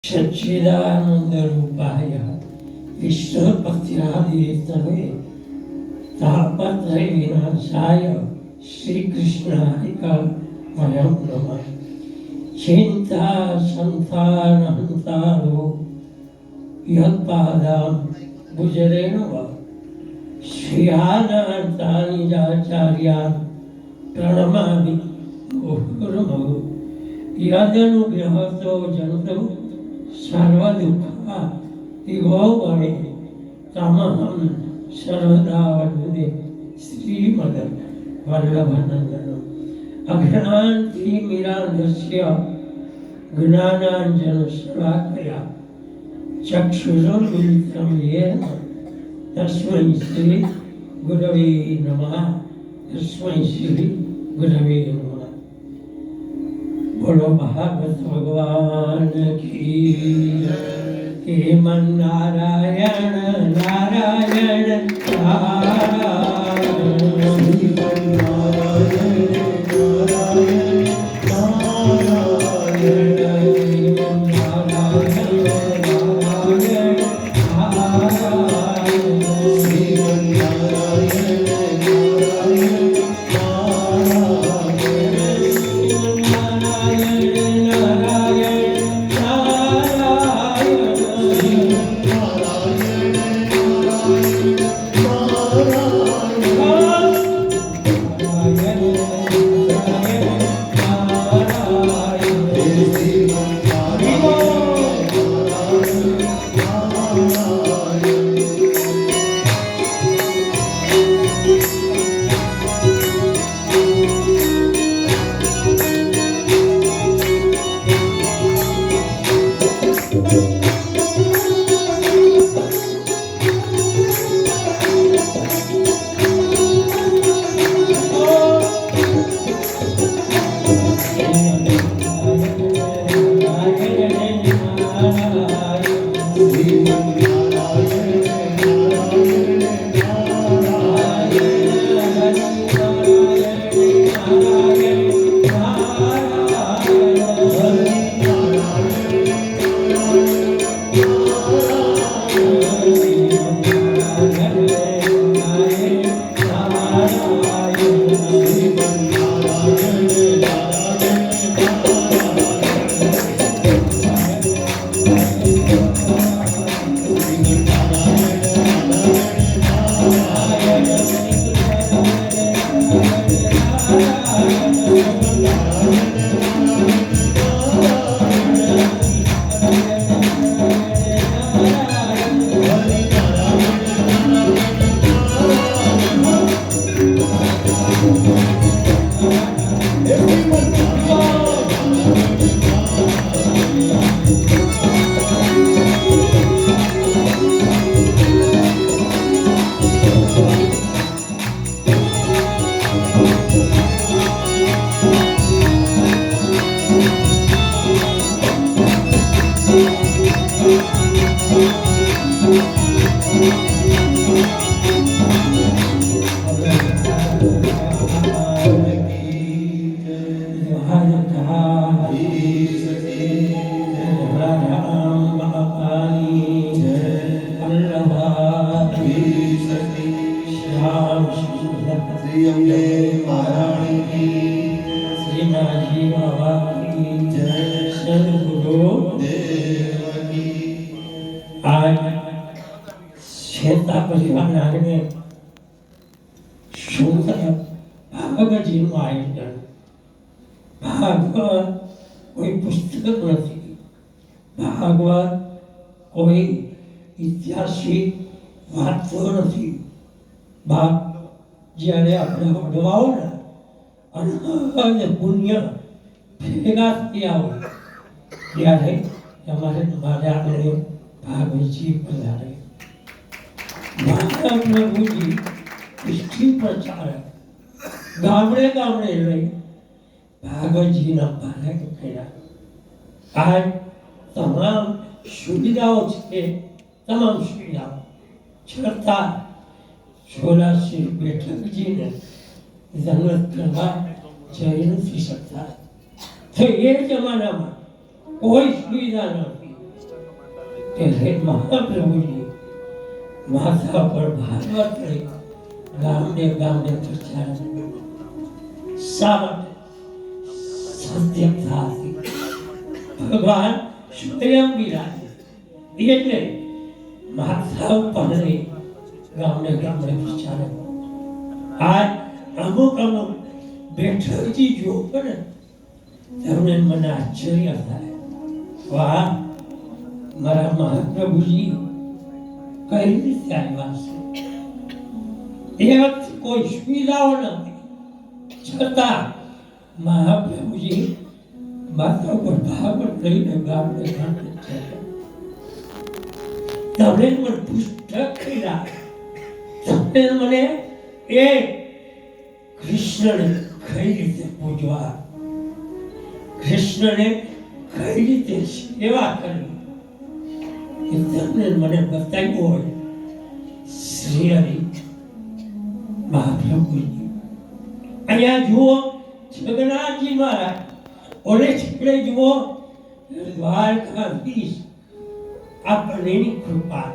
સચ્ચિદાનંદ રૂપાય વિષ્ણુપત્યાદિતવે તાપત્રય વિનાશાય શ્રી કૃષ્ણાય વયમ નમઃ. ચિંતા સંતાન હંતારો યત્પાદામ ગુજરેણવ શ્રીયાનાચાર્યા પ્રણમામિ મુહુર્મુહુ. યદનુગ્રહતો જંતુ સર્વદુઃખા વિભોગણે તમહં સર્વદા વંદે શ્રીમદ વલ્લભાનંદનમ. અજ્ઞાનતિમિરાન્ધસ્ય જ્ઞાનાંજન શલાકયા ચક્ષુરુન્મિલિतं येन તસ્મૈ શ્રી ગુરવે નમઃ. તસ્મૈ શ્રી ગુરવે નમઃ. બોલો ભાગવત ભગવાન કી જય. હેમન નારાયણ નારાયણ નારાયણ ભાગવત કોઈ પુસ્તક નથી. ભાગવત કોઈ ઐતિહાસિક વાતો નથી. જ્યારે આપણે વડવાઓ ને અને પુણ્ય ભેગા થયા હોય ત્યારે તમારે આપણે ભાગવતજી પધારે. મહાપ્રભુજી પુષ્ટિ પ્રચારક ગામડે ગામડે લઈ ભાગવતજીના પાલક કર્યા. આ તમામ સુવિધાઓ છે, તમામ સુવિધાઓ છતાં સોલાસી બેઠકજીને જન્નત કરવા જઈ નથી શકતા. તો એ જમાનામાં કોઈ સુવિધા નથી. કે હે મહાપ્રભુજી માથા પર ભાગવત લઈ ગામડે ગામડે પ્રચાર શા માટે સત્યતાથી ભગવાન સ્વયં બિરાજે એટલે માથા ઉપર લઈ ગામડે ગામડે પ્રચાર આજ અમુક બેઠકથી જો પડે તમને મને આશ્ચર્ય થાય વાહ મારા મહાપ્રભુજી કઈ રીતે આવ્યા છે એ વખતે કોઈ સુવિધાઓ નથી છતાં મહાપ્રભુજી માથા ઉપર ભાગવત લઈને ગામડે ગામડે તમે મને પુસ્તક કર્યા તમે મને એ કૃષ્ણને કઈ રીતે પૂજવા કૃષ્ણને કઈ રીતે સેવા કરવી એ તમને મને બતાવ્યું હોય શ્રી હરિ મહાપ્રભુજી અહીંયા જુઓ જગન્નાથજી મહારાજ ઓલે છેડે જુઓ દ્વારકાધીશ આપણને એની કૃપા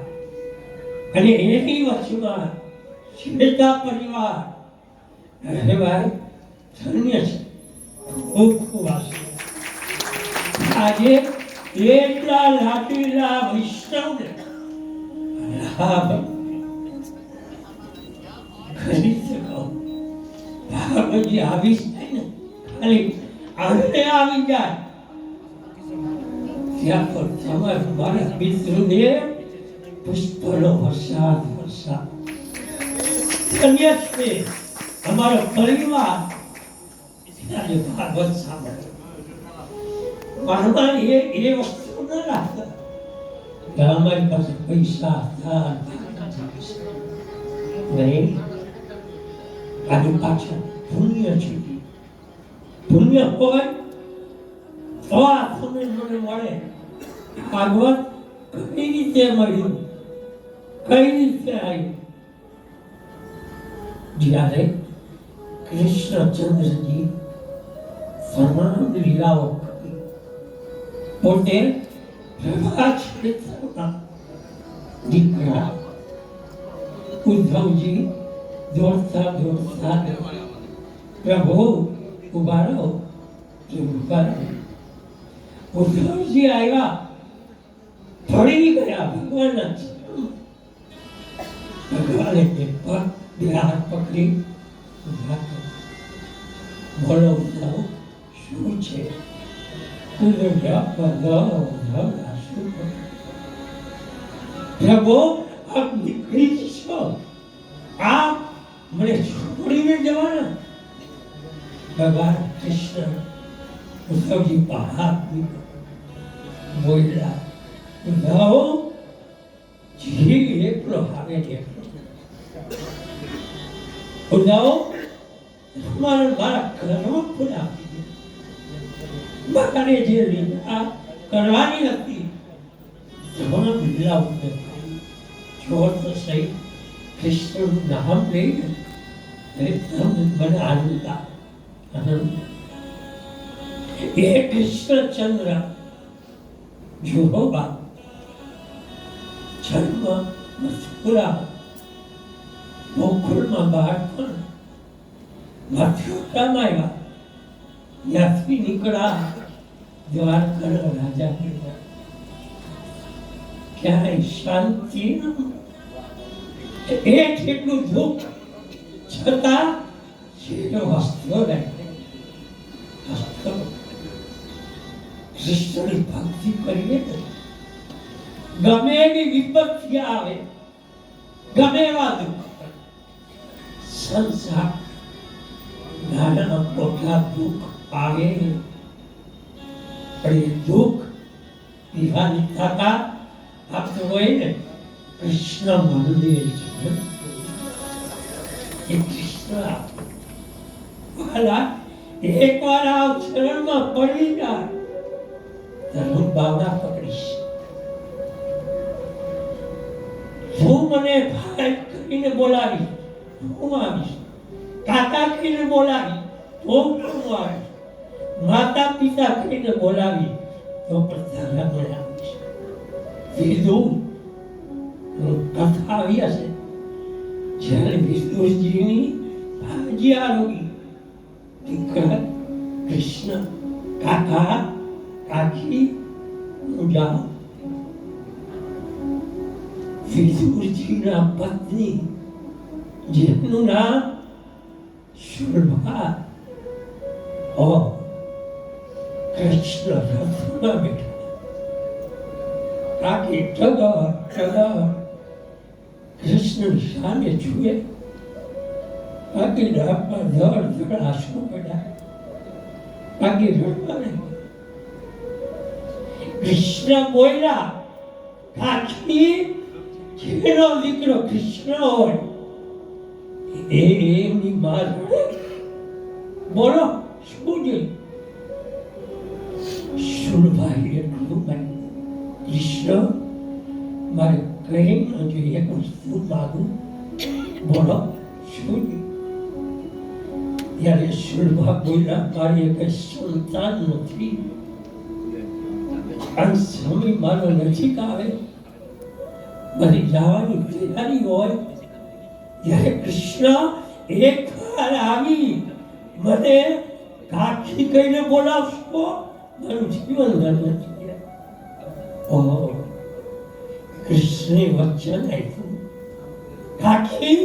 અને એની વચમાં શ્વેતા પરિવાર અરે ભાઈ ધન્ય છે ખૂબ ખૂબ આશીર્વાદ આજે એટલા લાટીલા વૈષ્ણવને લાભ કરી શકો ભાગવતજી આવી જાય ને ખાલી આને આવી જાય ત્યાં પર તમારે મારા પિતૃને પુષ્પનો વરસાદ વરસાદ ધન્ય છે અમારો પરિવાર આજે ભાગવત સાંભળે મારવા એ વસ્તુ ન રાખતા કે અમારી પાસે પૈસા હતા નહીં આજે પાછળ પુણ્ય છે પુણ્ય હોય તો આ પુણ્ય મને મળે ભાગવત કઈ રીતે મળ્યું કઈ રીતે આવ્યું જ્યારે કૃષ્ણચંદ્રજી તમામ લીલાઓ પોતે પ્રભા ક્ષેત્રના દીકરા ઉદ્ધવજી દોડતા દોડતા પ્રભુ ઉભા રહો ઉભા રહો ઉદ્ધવજી આવ્યા પડી ગયા ભગવાનના ભગવાને બે હાથ પકડી બોલો ઉદ્ધવ શું છે પ્રભુ આપ નીકળી જશો આપ મને છોડીને જવાના ભગવાન કૃષ્ણ ઉદ્ધવજી પહાડ બોલ્યા ઉદ્ધવ જીવ એકલો આવે એકલો ઉદ્ધવ મારા કર્મ પૂરા મારે જે લીલા કરવાની હતી તમામ લીલા ઉપર છોડ તો સહી કૃષ્ણનું નામ લઈને મને આનંદ એ કૃષ્ણચંદ્ર જોબા જન્મ મથુરા ગોકુળમાં બાળપણ મથુરામાં આવ્યા ત્યાંથી નીકળ્યા દ્વારકા રાજા ક્યાંય શાંતિ એટલું દુઃખ છતાં વસ્ત્રો કૃષ્ણની ભક્તિ કરીએ ગમે એવી વિપત્તિ આવે ગમે એવા દુઃખ સંસાર નાના મોટા દુઃખ આવે પણ એ દુઃખ દિવાની થતા આપતું હોય ને કૃષ્ણ મંદિર છે એ કૃષ્ણ એક વાર આ ચરણમાં પડી જાય હું બાવડા પકડીશ હું મને ભાઈ કરીને બોલાવી હું આવીશ કાકા કહીને બોલાવી તો હું આવીશ માતા પિતા કહીને બોલાવી તો પણ તારા મને આવીશ વિદુર કથા આવી હશે જ્યારે વિદુરજીની ભાજી આરોગી દીકરા કૃષ્ણ કાકા કાકી જાઓ વિદુરજીના પત્ની જેનું નામ શુલભા કૃષ્ણ રથમાં બેઠા કાકી ટગર કૃષ્ણની સામે જુએ કાકી રાતમાં ધડ આંસુ પડ્યા કાકી રડવા લાગી કૃષ્ણ બોલ્યા કાકી જેનો દીકરો કૃષ્ણ હોય એમની માં રડે બોલો શું જોઈએ શુલભાઈ એટલું કૃષ્ણ મારે કઈ ન જોઈએ એક વસ્તુ માગું બોલો શું ત્યારે શુલભા બોલ્યા મારી એક સંતાન નથી અને સમય મારો નજીક આવે મારી જવાની તૈયારી હોય ત્યારે કૃષ્ણ એક વાર આવી મને કાકી કહીને બોલાવશો મારું જીવન ધન્ય કૃષ્ણે વચન આપ્યું કાકી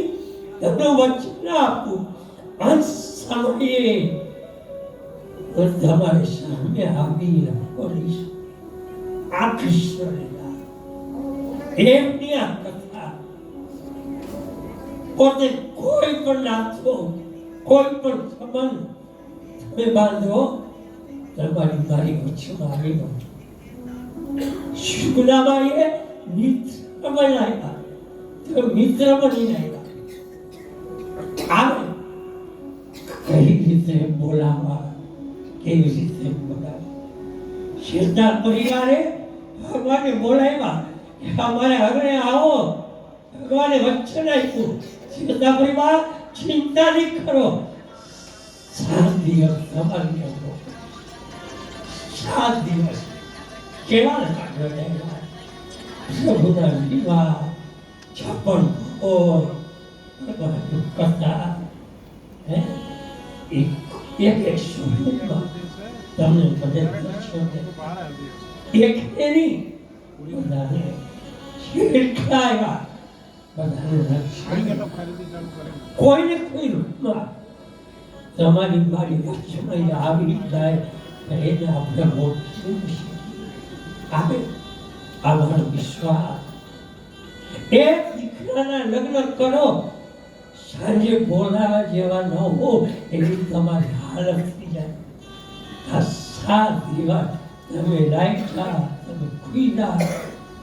તમને વચન આપું અંત સમયે તમારે સામે આવી બોલીશ આ કૃષ્ણ લીલા એમની આ કથા પોતે કોઈ પણ નાતો કોઈ પણ સંબંધ તમે બાંધો તમારી મારી વચ્ચેમાં આવી નો શુક્લાબાઈએ મિત્ર બનાવ્યા તો મિત્ર બની આવ્યા આવે કઈ રીતે બોલાવવા કેવી રીતે બોલાવવા શેઠના પરિવારે ભગવાને બોલાવ્યા અમારે હવે આવો ભગવાને વચન આપ્યું શેઠના પરિવાર ચિંતા નહીં કરો 7 દિવસ તમારી હતો 7 દિવસ કેવા કાઢવા પ્રભુના વિવાહ 56 ભગવાનની કથા એક સ્વરૂપમાં તમને બધે એક નહીં બધાને શીખાયા બધાને રક્ષણ કોઈને કોઈ રૂપમાં તમારી મારી વચમાં આવી જાય એને આપણે મોટું આવે અમારો વિશ્વાસ એક દીકરાના લગ્ન કરો સાંજે બોલાવા જેવા ન હો એવી તમારી હાલત થઈ જાય આ 7 દિવસ તમે રાખ્યા તમે ખુઈલા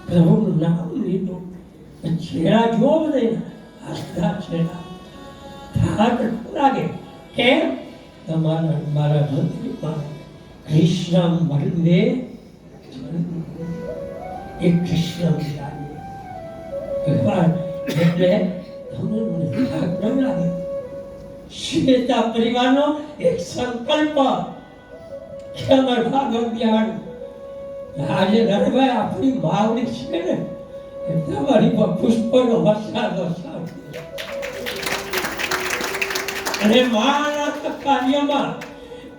પ્રભુનું નામ લીધું છેડા જો બધે હસતા છેડા થાક લાગે કેમ તમારા મારા હૃદયમાં કૃષ્ણ મળે એ કૃષ્ણ લાગે ભગવાન એટલે તમને થાક ન લાગે શ્વેતા પરિવારનો એક સંકલ્પ કે અમાર ભાગવત બિહાર આજે રણભાઈ આપણી માવડી છે ને તમારી પર પુષ્પનો વરસાદ અને મારા કાર્યમાં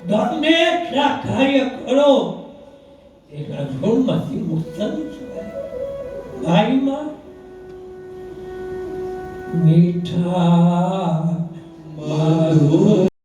ગમે એટલા કાર્ય કરો એના ઋણમાંથી મુક્ત ભાઈમાં મીઠા મારું